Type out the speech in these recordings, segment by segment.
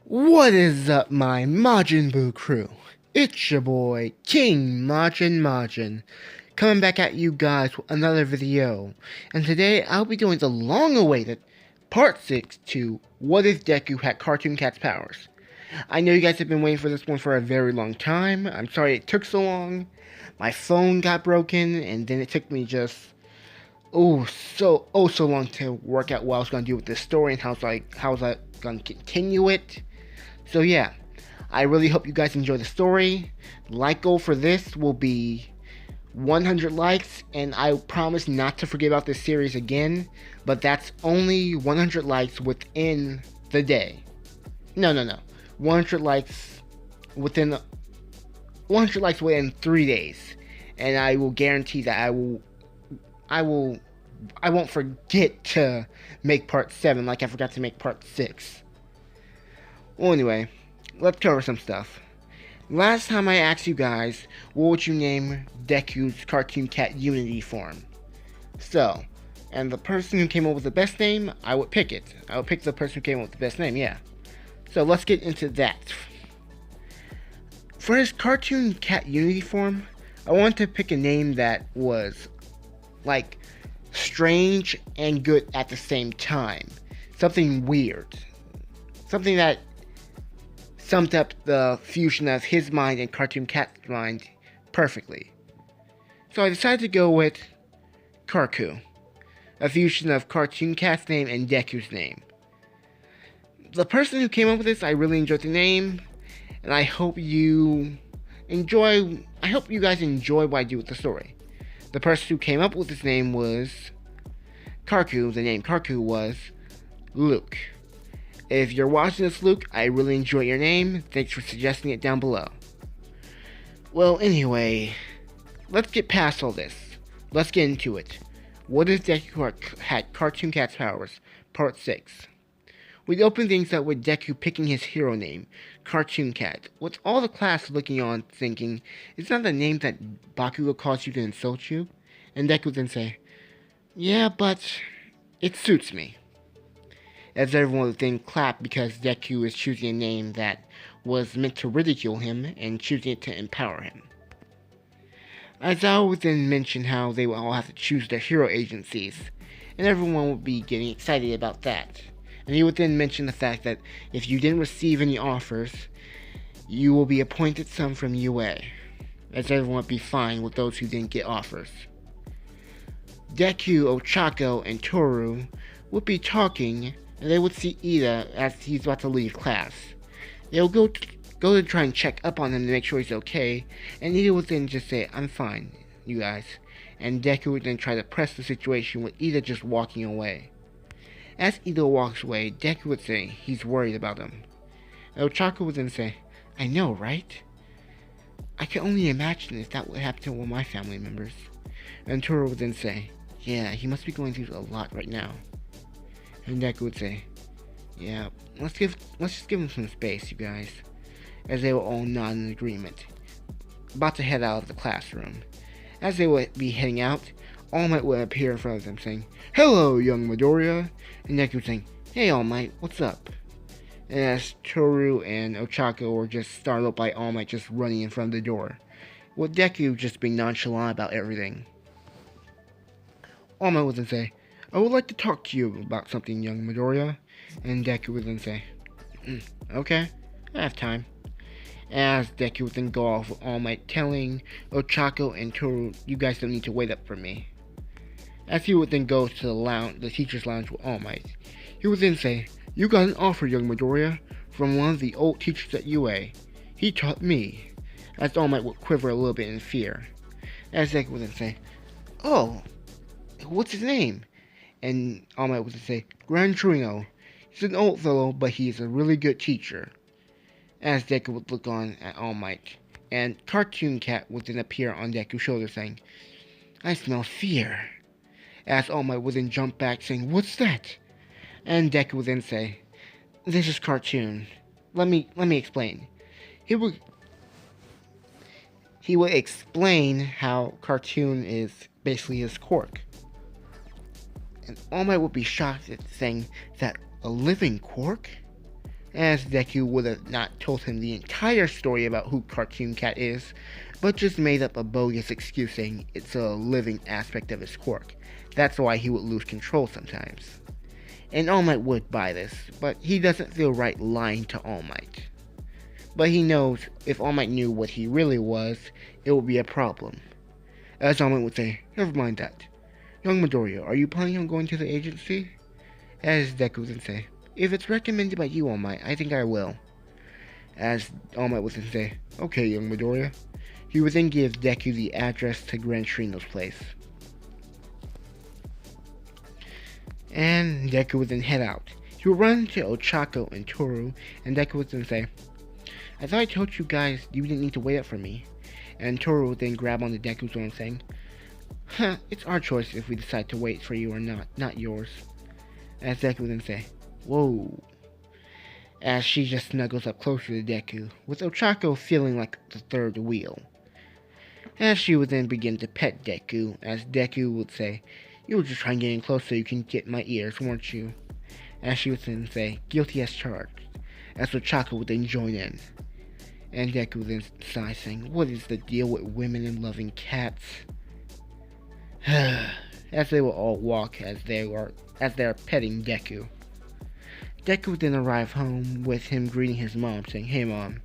What is up, my Majin Buu crew? It's your boy, King Majin, coming back at you guys with another video. And today, I'll be doing the long-awaited Part 6 to What If Deku Had Cartoon Cat's Powers. I know you guys have been waiting for this one for a very long time. I'm sorry it took so long. My phone got broken, and then it took me just so long to work out what I was gonna do with this story and how was I gonna continue it. So yeah, I really hope you guys enjoy the story. Like goal for this will be 100 likes, and I promise not to forget about this series again, but that's only 100 likes within the day. No. 100 likes within 100 likes within 3 days. And I will guarantee that I won't forget to make part 7 like I forgot to make part 6. Well, anyway, let's cover some stuff. Last time I asked you guys, what would you name Deku's Cartoon Cat Unity form? So, and the person who came up with the best name, I would pick it. I would pick the person who came up with the best name, yeah. So let's get into that. For his Cartoon Cat Unity form, I wanted to pick a name that was, like, strange and good at the same time. Something weird. Something that summed up the fusion of his mind and Cartoon Cat's mind perfectly. So I decided to go with Karku, a fusion of Cartoon Cat's name and Deku's name. The person who came up with this, I really enjoyed the name, and I hope you guys enjoy what I do with the story. The person who came up with this name was Karku. The name Karku was Luke. If you're watching this, Luke, I really enjoy your name. Thanks for suggesting it down below. Well, anyway, let's get past all this. Let's get into it. What if Deku had Cartoon Cat's powers? Part 6. We open things up with Deku picking his hero name, Cartoon Cat, with all the class looking on thinking, is that the name that Bakugo calls you to insult you? And Deku then say, yeah, but it suits me. As everyone would then clap because Deku is choosing a name that was meant to ridicule him and choosing it to empower him. Aizawa would then mention how they would all have to choose their hero agencies, and everyone would be getting excited about that. And he would then mention the fact that if you didn't receive any offers, you will be appointed some from UA, as everyone would be fine with those who didn't get offers. Deku, Ochako, and Toru would be talking, and they would see Ida as he's about to leave class. They will go to try and check up on him to make sure he's okay, and Ida would then just say, I'm fine, you guys. And Deku would then try to press the situation with Ida just walking away. As Ida walks away, Deku would say he's worried about him. And Ochako would then say, I know, right? I can only imagine if that would happen to one of my family members. And Toru would then say, yeah, he must be going through a lot right now. And Deku would say, yeah, let's just give him some space, you guys. As they were all nod in agreement, about to head out of the classroom. As they would be heading out, All Might would appear in front of them saying, hello, young Midoriya. And Deku would saying, hey, All Might, what's up? And as Toru and Ochako were just startled by All Might just running in front of the door, with Deku just being nonchalant about everything. All Might would then say, I would like to talk to you about something, young Midoriya. And Deku would then say, okay, I have time. As Deku would then go off with All Might telling Ochako and Toru, you guys don't need to wait up for me. As he would then go to the teacher's lounge with All Might, he would then say, you got an offer, young Midoriya, from one of the old teachers at UA. He taught me. As All Might would quiver a little bit in fear. As Deku would then say, oh, what's his name? And All Might would say, Gran Torino. He's an old fellow, but he's a really good teacher. As Deku would look on at All Might, and Cartoon Cat would then appear on Deku's shoulder saying, I smell fear. As All Might would then jump back saying, what's that? And Deku would then say, this is Cartoon. Let me explain. He would explain how Cartoon is basically his quirk. And All Might would be shocked at saying that a living quirk? as Deku would have not told him the entire story about who Cartoon Cat is, but just made up a bogus excuse saying it's a living aspect of his quirk. That's why he would lose control sometimes. And All Might would buy this, but he doesn't feel right lying to All Might. But he knows if All Might knew what he really was, it would be a problem. As All Might would say, never mind that. Young Midoriya, are you planning on going to the agency? As Deku would then say, if it's recommended by you, All Might, I think I will. As All Might would then say, okay, young Midoriya. He would then give Deku the address to Gran Torino's place. And Deku would then head out. He would run into Ochako and Toru, and Deku would then say, I thought I told you guys you didn't need to wait up for me. And Toru would then grab onto Deku's arm saying, it's our choice if we decide to wait for you or not yours. As Deku would then say, whoa. As she just snuggles up closer to Deku, with Ochako feeling like the third wheel. As she would then begin to pet Deku, as Deku would say, you were just trying getting close so you can get my ears, weren't you? As she would then say, guilty as charged, as Ochako would then join in. And Deku would then sigh saying, what is the deal with women and loving cats? As they will all walk as they are petting Deku. Deku would then arrive home with him greeting his mom, saying, hey mom.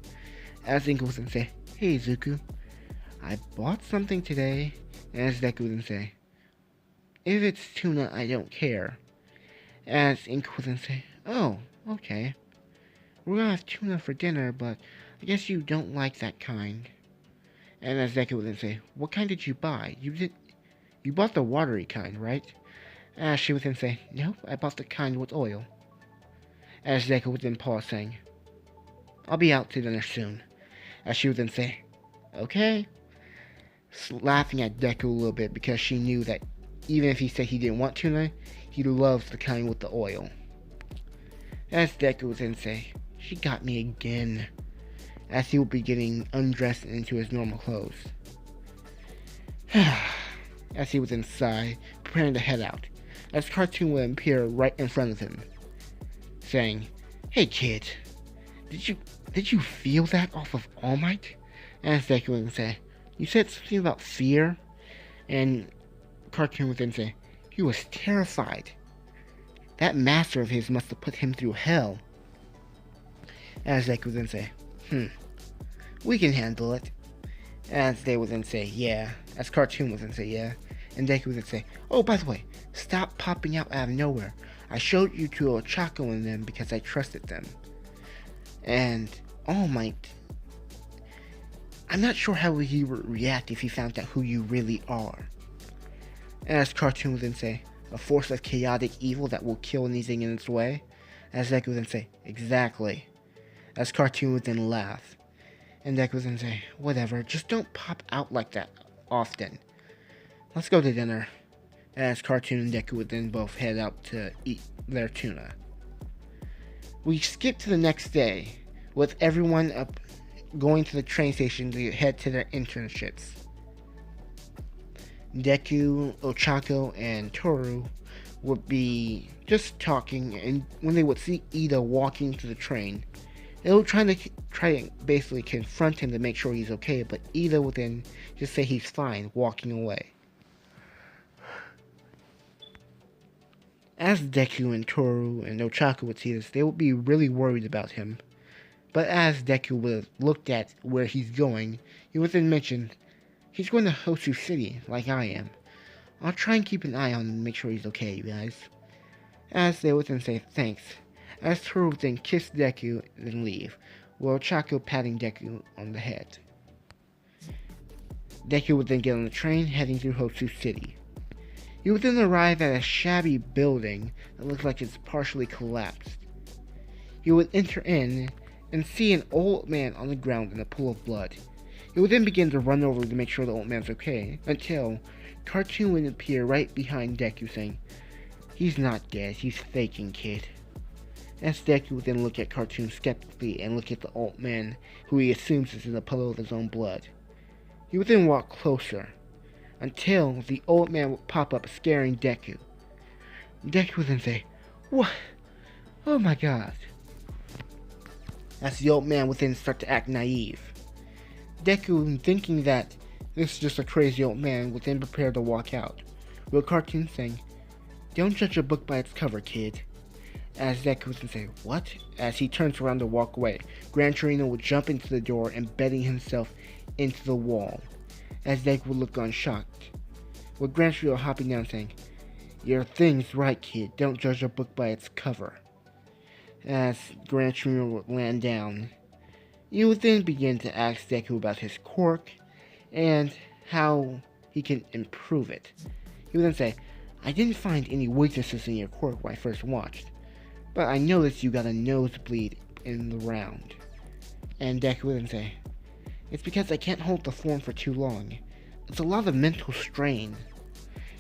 As Inko would then say, hey Zuko, I bought something today. As Deku would then say, if it's tuna, I don't care. As Inko would then say, oh, okay. We're gonna have tuna for dinner, but I guess you don't like that kind. And as Deku would then say, what kind did you buy? You bought the watery kind, right? As she would then say, nope, I bought the kind with oil. As Deku would then pause, saying, I'll be out to dinner soon. As she would then say, okay. Laughing at Deku a little bit because she knew that even if he said he didn't want tuna, he loves the kind with the oil. As Deku would then say, she got me again. As he would be getting undressed into his normal clothes. As he would then sigh, preparing to head out, as Cartoon would appear right in front of him, saying, hey kid, did you feel that off of All Might? As Deku would then say, you said something about fear? And Cartoon would then say, he was terrified. That master of his must have put him through hell. As Deku would then say, we can handle it. As they would then say, yeah. As Cartoon would then say, yeah. And Deku would then say, oh, by the way, stop popping out of nowhere. I showed you to Ochako and them because I trusted them. And All Might, I'm not sure how he would react if he found out who you really are. And as Cartoon would then say, a force of chaotic evil that will kill anything in its way. As Deku would then say, exactly. As Cartoon would then laugh. And Deku would then say, whatever, just don't pop out like that often. Let's go to dinner. As Cartoon and Deku would then both head out to eat their tuna. We skip to the next day, with everyone up going to the train station to head to their internships. Deku, Ochako, and Toru would be just talking, and when they would see Ida walking to the train, they would try to basically confront him to make sure he's okay, but Ida would then just say he's fine, walking away. As Deku and Toru and Ochako would see this, they would be really worried about him. But as Deku would have looked at where he's going, he would then mention, he's going to Hosu City, like I am. I'll try and keep an eye on him and make sure he's okay, you guys. As they would then say thanks, as Toru would then kiss Deku and then leave, while Ochako patting Deku on the head. Deku would then get on the train heading through Hosu City. He would then arrive at a shabby building that looked like it's partially collapsed. He would enter in and see an old man on the ground in a pool of blood. He would then begin to run over to make sure the old man's okay, until Cartoon would appear right behind Deku saying, he's not dead, he's faking, kid. As Deku would then look at Cartoon skeptically and look at the old man, who he assumes is in a puddle of his own blood. He would then walk closer, until the old man would pop up scaring Deku. Deku would then say, what? Oh my god. as the old man within starts to act naive. Deku, thinking that this is just a crazy old man, would then prepare to walk out, with a cartoon saying, "Don't judge a book by its cover, kid." As Deku would say, "What?" As he turns around to walk away, Gran Torino would jump into the door, embedding himself into the wall, as Deku would look on shocked, with Gran Torino hopping down saying, "Your thing's right, kid. Don't judge a book by its cover." As Gran Torino would land down, you would then begin to ask Deku about his quirk and how he can improve it. He would then say, "I didn't find any weaknesses in your quirk when I first watched, but I noticed you got a nosebleed in the round." And Deku would then say, "It's because I can't hold the form for too long. It's a lot of mental strain."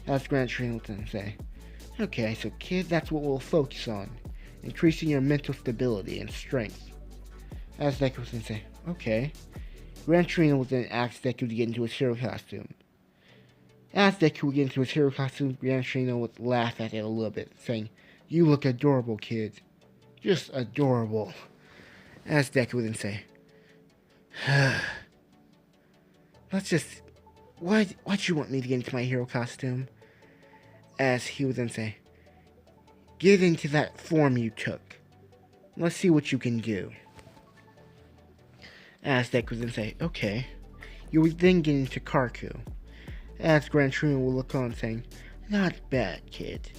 As Gran Torino would then say, "Okay, so kid, that's what we'll focus on, increasing your mental stability and strength." As Deku would then say, "Okay." Gran Torino would then ask Deku to get into his hero costume. As Deku would get into his hero costume, Gran Torino would laugh at it a little bit, saying, "You look adorable, kid. Just adorable." As Deku would then say, "Let's just... Why'd you want me to get into my hero costume?" As he would then say, "Get into that form you took. Let's see what you can do." As Deku would then say, "Okay." You would then get into Karku. As Gran Torino will look on saying, "Not bad, kid."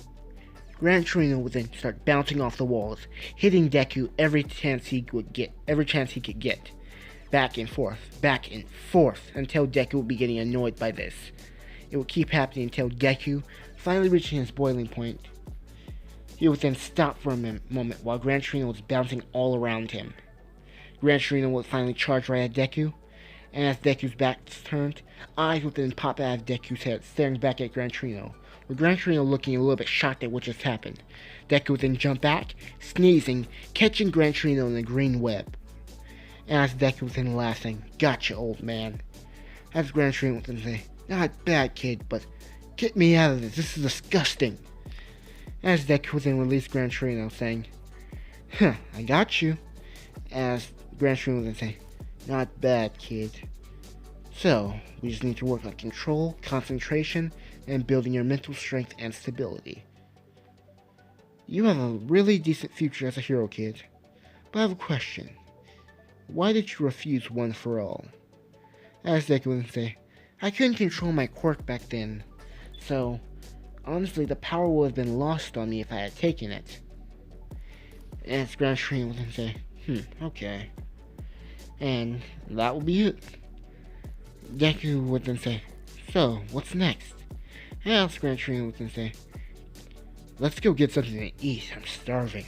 Gran Torino would then start bouncing off the walls, hitting Deku every chance he could get. Back and forth, until Deku would be getting annoyed by this. It would keep happening until Deku, finally reaching his boiling point, he would then stop for a moment while Gran Torino was bouncing all around him. Gran Torino would finally charge right at Deku, and as Deku's back turned, eyes would then pop out of Deku's head, staring back at Gran Torino, with Gran Torino looking a little bit shocked at what just happened. Deku would then jump back, sneezing, catching Gran Torino in a green web. And as Deku would then laugh, saying, "Gotcha, old man." As Gran Torino would then say, "Not bad, kid, but get me out of this. This is disgusting." As Deku would then release Gran Torino, saying, "I got you." As Gran Torino would then say, "Not bad, kid. So, we just need to work on control, concentration, and building your mental strength and stability. You have a really decent future as a hero, kid. But I have a question. Why did you refuse One for All?" As Deku would say, "I couldn't control my quirk back then, so honestly the power would have been lost on me if I had taken it." And Gran Torino would then say, "Okay." And that will be it. Deku would then say, "So, what's next?" And Gran Torino would then say, "Let's go get something to eat. I'm starving."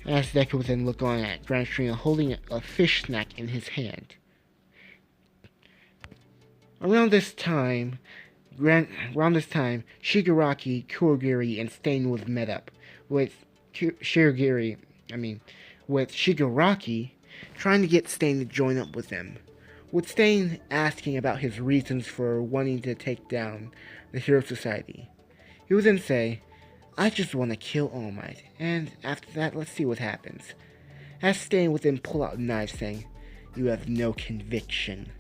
As Deku would then look on at Gran Torino holding a fish snack in his hand. Around this time, Shigaraki, Kurogiri, and Stain was met up, with Shigaraki trying to get Stain to join up with them, with Stain asking about his reasons for wanting to take down the Hero Society. He would then say, "I just want to kill All Might, and after that, let's see what happens." As Stain would then pull out a knife, saying, "You have no conviction."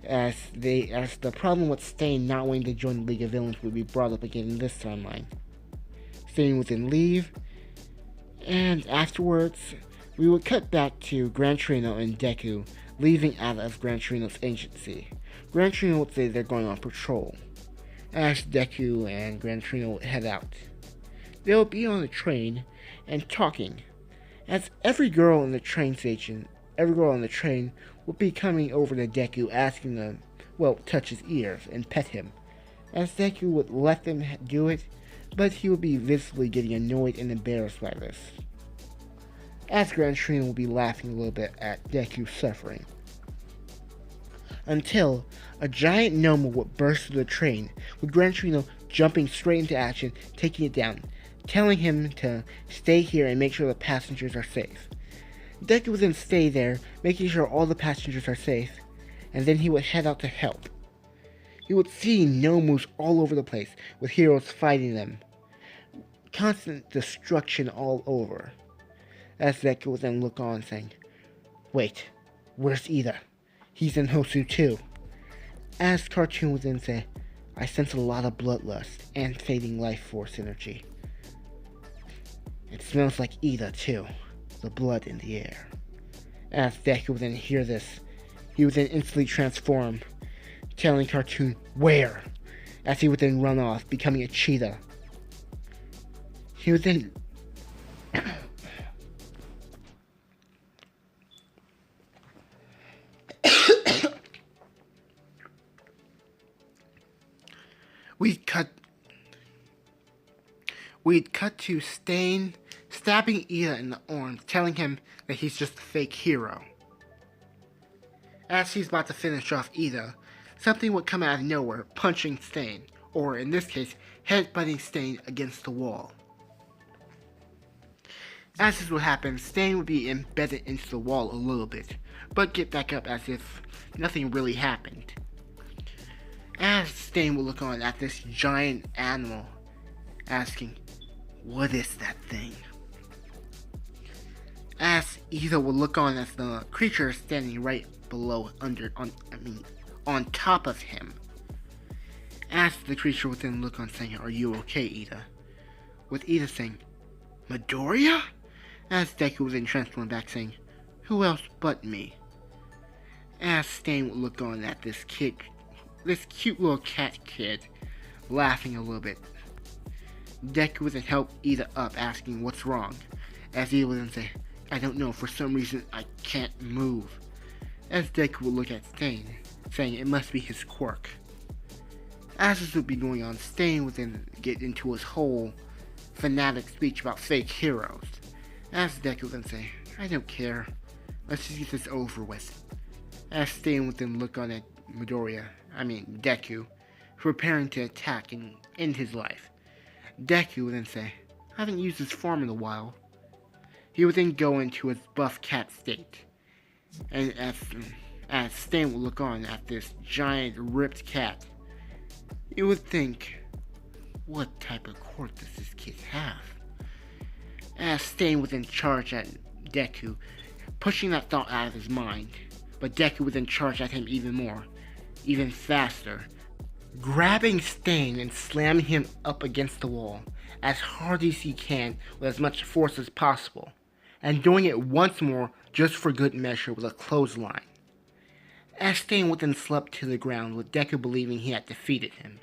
As the problem with Stain not wanting to join the League of Villains would be brought up again in this timeline. Stain would then leave, and afterwards, we would cut back to Gran Torino and Deku leaving out of Gran Torino's agency. Gran Torino would say they're going on patrol, as Deku and Gran Torino would head out. They would be on the train and talking, as every girl on the train would be coming over to Deku asking them, touch his ears and pet him, as Deku would let them do it, but he would be visibly getting annoyed and embarrassed by this. As Gran Torino would be laughing a little bit at Deku's suffering. Until a giant Noma would burst through the train, with Gran Torino jumping straight into action, taking it down, telling him to stay here and make sure the passengers are safe. Deku would then stay there, making sure all the passengers are safe, and then he would head out to help. He would see Nomus all over the place, with heroes fighting them. Constant destruction all over. As Deku would then look on, saying, "Wait, where's Ida? He's in Hosu too." As Cartoon would then say, "I sense a lot of bloodlust and fading life force energy. It smells like Ida too, the blood in the air." As Deku would then hear this, he would then instantly transform, telling Cartoon where, as he would then run off, becoming a cheetah. He would then we'd cut to Stain stabbing Ida in the arm, telling him that he's just a fake hero. As he's about to finish off Ida, something would come out of nowhere, punching Stain, or in this case, headbutting Stain against the wall. As this would happen, Stain would be embedded into the wall a little bit, but get back up as if nothing really happened. As Stain would look on at this giant animal, asking, "What is that thing?" As Ida would look on as the creature is standing right below, on top of him. As the creature would then look on, saying, "Are you okay, Ida?" With Ida saying, "Midoriya?" As Deku would then transform back, saying, "Who else but me?" As Stain would look on at this cute little cat kid, laughing a little bit. Deku would then help Ida up, asking what's wrong. As Ida would then say, "I don't know, for some reason I can't move." As Deku would look at Stain, saying it must be his quirk. As this would be going on, Stain would then get into his whole fanatic speech about fake heroes. As Deku would then say, "I don't care, let's just get this over with." As Stain would then look on at Deku, preparing to attack and end his life. Deku would then say, "I haven't used this form in a while." He would then go into his buff cat state. And as Stain would look on at this giant ripped cat, you would think, what type of quirk does this kid have? As Stain would then charge at Deku, pushing that thought out of his mind. But Deku would then charge at him even more, even faster, grabbing Stain and slamming him up against the wall as hard as he can with as much force as possible, and doing it once more just for good measure with a clothesline. As Stain would then slump to the ground with Deku believing he had defeated him,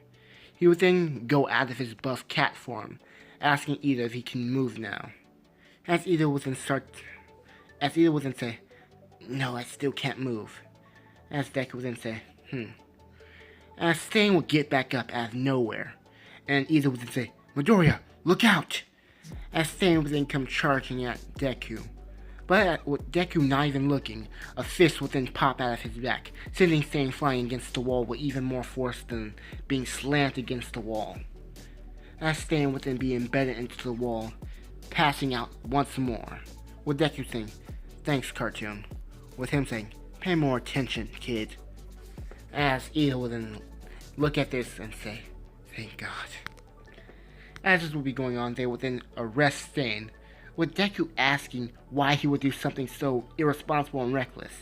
he would then go out of his buff cat form, asking Ida if he can move now. As Ida would then say, "No, I still can't move." As Deku would then say, As Stain would get back up out of nowhere, and Ida would then say, "Midoriya, look out!" As Stain would then come charging at Deku. But with Deku not even looking, a fist would then pop out of his back, sending Stain flying against the wall with even more force than being slammed against the wall. As Stain would then be embedded into the wall, passing out once more, with Deku saying, "Thanks, Cartoon," with him saying, "Pay more attention, kid." As Ida would then look at this and say, "Thank God." As this would be going on, they would then arrest Stain, with Deku asking why he would do something so irresponsible and reckless.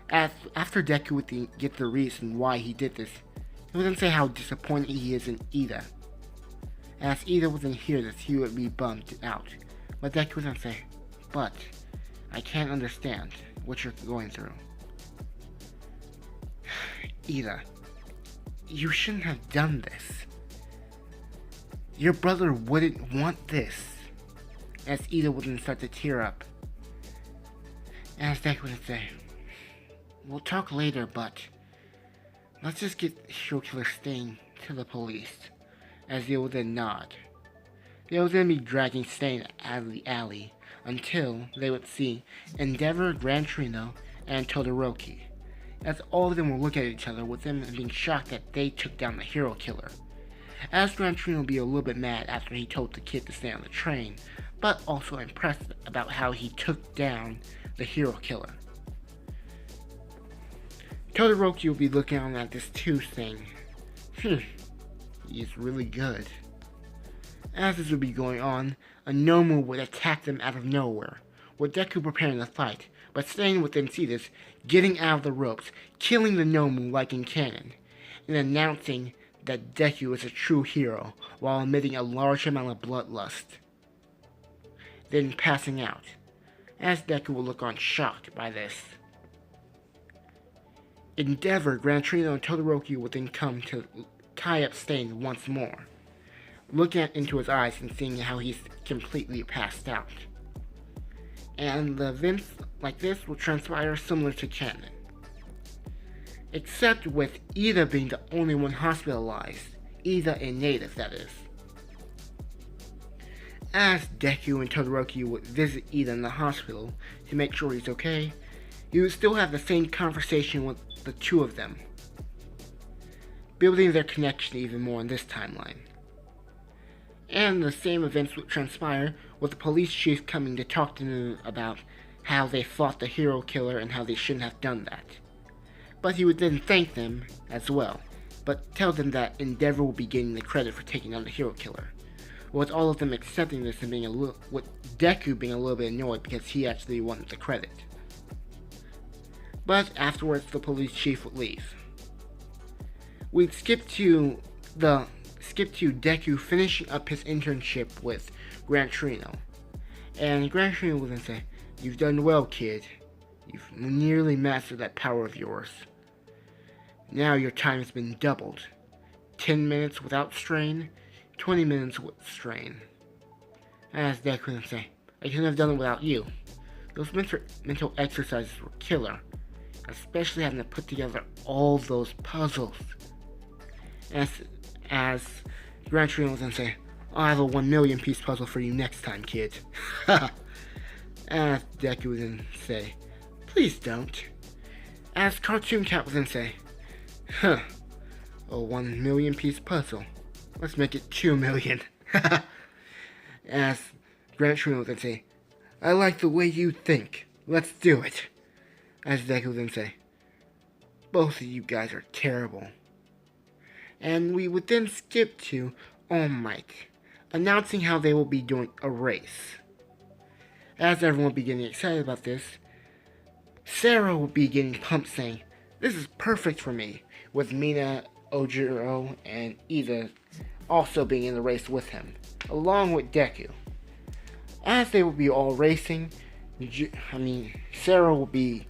After Deku would get the reason why he did this, he would then say how disappointed he is in Ida. As Ida would then hear this, he would be bummed out. But Deku would then say, "But I can't understand what you're going through." "Ida, you shouldn't have done this. Your brother wouldn't want this." As Ida would then start to tear up. As Deku would say, "We'll talk later, but let's just get Hero Killer Stain to the police." As they would then nod. They would then be dragging Stain out of the alley until they would see Endeavor, Gran Torino, and Todoroki. As all of them will look at each other, with them being shocked that they took down the Hero Killer. As Gran Torino will be a little bit mad after he told the kid to stay on the train, but also impressed about how he took down the Hero Killer. Todoroki will be looking on at this too, saying, "He is really good." As this would be going on, a Nomu would attack them out of nowhere, with Deku preparing to fight, but staying within Cetus, getting out of the ropes, killing the Nomu like in canon, and announcing that Deku is a true hero while emitting a large amount of bloodlust. Then passing out, as Deku will look on shocked by this. Endeavor, Gran Torino, and Todoroki will then come to tie up Stain once more, looking into his eyes and seeing how he's completely passed out. And the events like this will transpire similar to canon, except with Ida being the only one hospitalized, Ida and Native, that is. As Deku and Todoroki would visit Ida in the hospital to make sure he's okay, he would still have the same conversation with the two of them, building their connection even more in this timeline. And the same events would transpire with the police chief coming to talk to them about how they fought the hero killer and how they shouldn't have done that. But he would then thank them as well, but tell them that Endeavor will be getting the credit for taking down the hero killer. With all of them accepting this and being with Deku being a little bit annoyed because he actually wanted the credit. But afterwards, the police chief would leave. We'd skip to Deku finishing up his internship with Gran Torino. And Gran Torino would then say, "You've done well, kid. You've nearly mastered that power of yours. Now your time has been doubled. 10 minutes without strain, 20 minutes with strain." As Deku would say, "I couldn't have done it without you. Those mental exercises were killer, especially having to put together all those puzzles." As Gran Torino would then say, "I'll have a 1,000,000 piece puzzle for you next time, kid." As Deku would then say, "Please don't." As Cartoon Cat would then say, "A 1,000,000 piece puzzle. Let's make it 2,000,000. As Gran Torino would then say, "I like the way you think. Let's do it." As Deku would then say, "Both of you guys are terrible." And we would then skip to All Might, announcing how they will be doing a race. As everyone will be getting excited about this, Sarah will be getting pumped saying, "This is perfect for me," with Mina, Ojiro, and Ida also being in the race with him, along with Deku. As they will be all racing, Sarah will be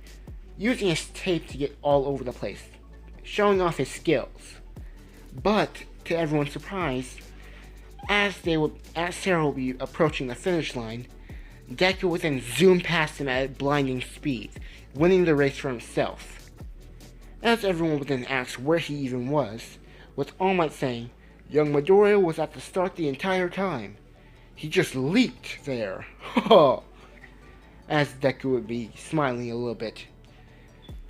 using his tape to get all over the place, showing off his skills. But, to everyone's surprise, as Sarah will be approaching the finish line, Deku would then zoom past him at blinding speed, winning the race for himself. As everyone would then ask where he even was, with All Might saying, "Young Midoriya was at the start the entire time. He just leaped there." As Deku would be smiling a little bit.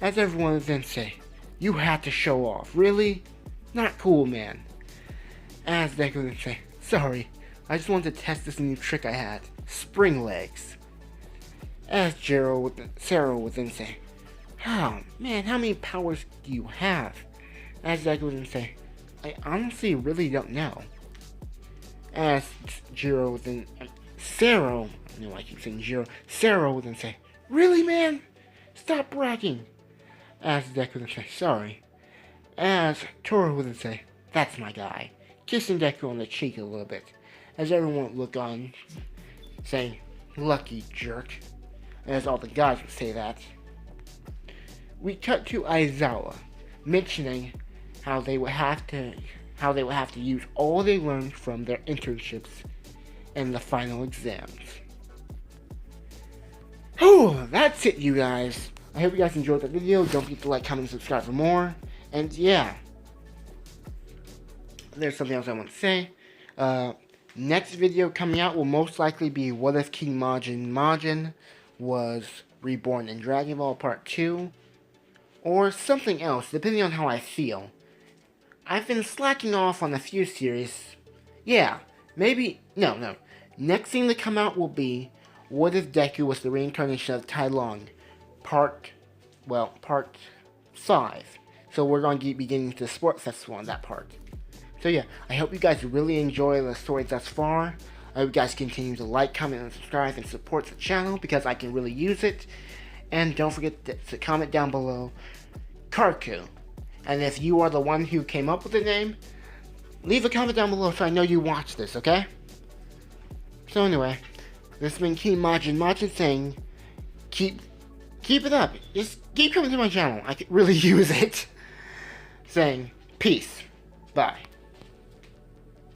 As everyone would then say, "You had to show off, really? Not cool, man." As Deku would say, "Sorry, I just wanted to test this new trick I had. Spring legs." As Sarah would then say, "Oh, man, how many powers do you have?" As Deku would then say, "I honestly really don't know." As Sarah would then say, "Really, man? Stop bragging." As Deku would then say, "Sorry." As Toru would then say, "That's my guy," kissing Deku on the cheek a little bit, as everyone would look on, saying, "Lucky jerk," as all the guys would say that. We cut to Aizawa, mentioning how they would have to use all they learned from their internships in the final exams. Whew, that's it, you guys. I hope you guys enjoyed the video. Don't forget to like, comment, and subscribe for more. And yeah, there's something else I want to say. Next video coming out will most likely be What If King Majin was reborn in Dragon Ball Part 2, or something else, depending on how I feel. I've been slacking off on a few series. Yeah, maybe, no. Next thing to come out will be What If Deku was the reincarnation of Tai Long, Part 5. So we're going to be getting to the sports festival on that part. So yeah, I hope you guys really enjoy the story thus far. I hope you guys continue to like, comment, and subscribe and support the channel because I can really use it. And don't forget to comment down below Karku. And if you are the one who came up with the name, leave a comment down below so I know you watched this, okay? So anyway, this has been King Majin saying, keep it up. Just keep coming to my channel. I could really use it. Saying, peace. Bye.